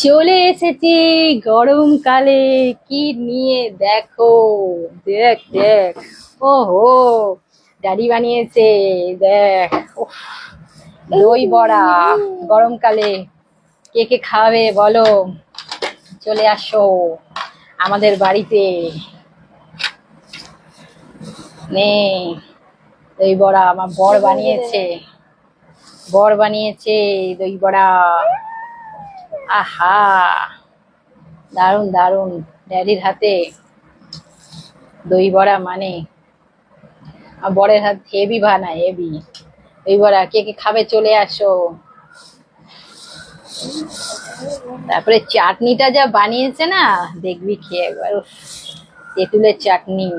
চলে এসেছি গরমকালে কি নিয়ে দেখো। দেখ দেখ, ওহো, ড্যাডি বানিয়েছে। দেখ, উফ, দই বড়া গরমকালে। কে কে খাবে বলো, চলে আসো আমাদের বাড়িতে। নে, দই বড়া আমার বর বানিয়েছে। বর বানিয়েছে দই বড়া। আহা, দারুন দারুন। ড্যাডির হাতে দই বড়া মানে আর বরের হাত হেভি বানায়, হেভি দই বড়া। কে কে খাবে চলে আসো। তারপরে চাটনিটা যা বানিয়েছে না, দেখবি খেয়ে একবার। উফ, তেঁতুলের চাটনি,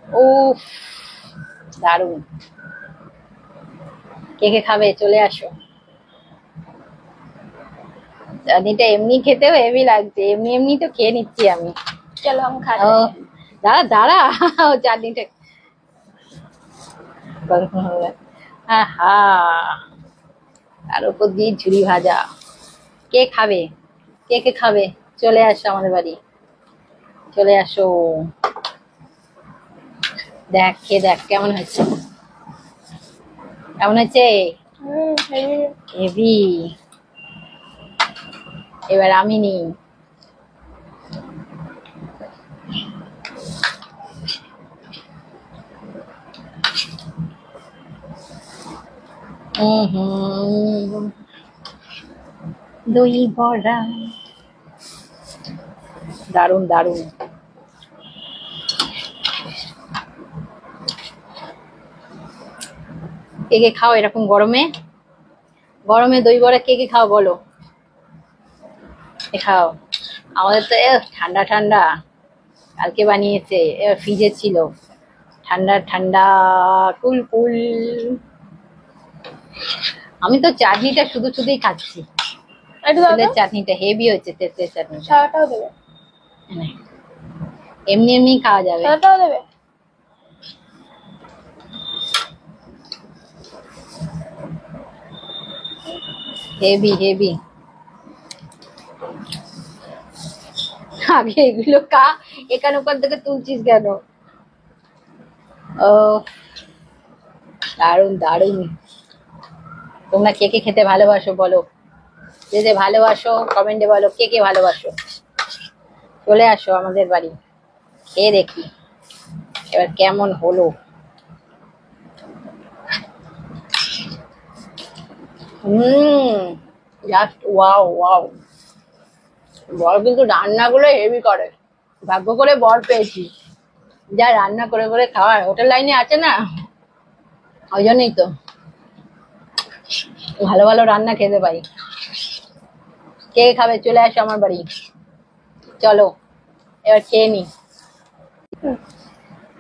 উফ, দারুন। কে কে খাবে চলে আসো। চাটনিটা এমনি খেতেও হেভি লাগছে, এমনি এমনি তো খেয়ে নিচ্ছি আমি। চলো हम खा ও, रहे हैं। দাঁড়া দাঁড়া, ও চাটনিটা গরম হবে। আহা, তার উপর দিয়ে ঝুরি ভাজা। কে খাবে, কে কে খাবে চলে আসো আমাদের বাড়ি, চলে আসো। দেখ, খেয়ে দেখ কেমন হয়েছে, কেমন হয়েছে। হেভি। এবার আমি নি। হুম, দই বড়া দারুন দারুন। কে কে খাও এরকম গরমে, গরমে দই বড়া কে কে খাও বলো। এ খাও, আমাদের তো ঠান্ডা ঠান্ডা, কালকে বানিয়েছে, ফ্রিজে ছিল, ঠান্ডা ঠান্ডা কুল কুল। আমি তো চাটনিটা শুধু শুধুই খাচ্ছি। একটু দাও তো। তেলের চাটনিটা হেভি হয়েছে, তেলের চাটনিটা। সাদাটাও দেবে। নে, এমনি এমনি খাওয়া যাবে। সাদাটাও দেবে। Heavy heavy. আগে এগুলো কা, এখানে ওখান থেকে তুলছিস কেন। ও, দারুন দারুন। তোমরা কে কে খেতে ভালোবাসো বলো, যে যে ভালোবাসো কমেন্টে বলো কে কে ভালোবাসো। চলে আসো আমাদের বাড়ি, খেয়ে দেখি এবার কেমন হলো। Just wow wow. বর কিন্তু রান্নাগুলো হেভি করে, ভাগ্য করে বর পেয়েছি, যা রান্না করে করে খাওয়ার। হোটেল লাইনে আছে না, ওই জন্যই তো ভালো ভালো রান্না খেতে পাই। কে খাবে চলে আসো আমার বাড়ি, চলো এবার খেয়ে নি।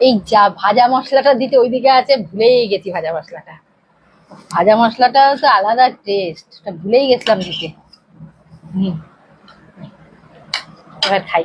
এই যা ভাজা মশলাটা দিতে ওইদিকে আছে, ভুলেই গেছি ভাজা মশলাটা। ভাজা মশলাটা তো আলাদা টেস্ট, ভুলেই গেছিলাম দিতে। এবার খাই।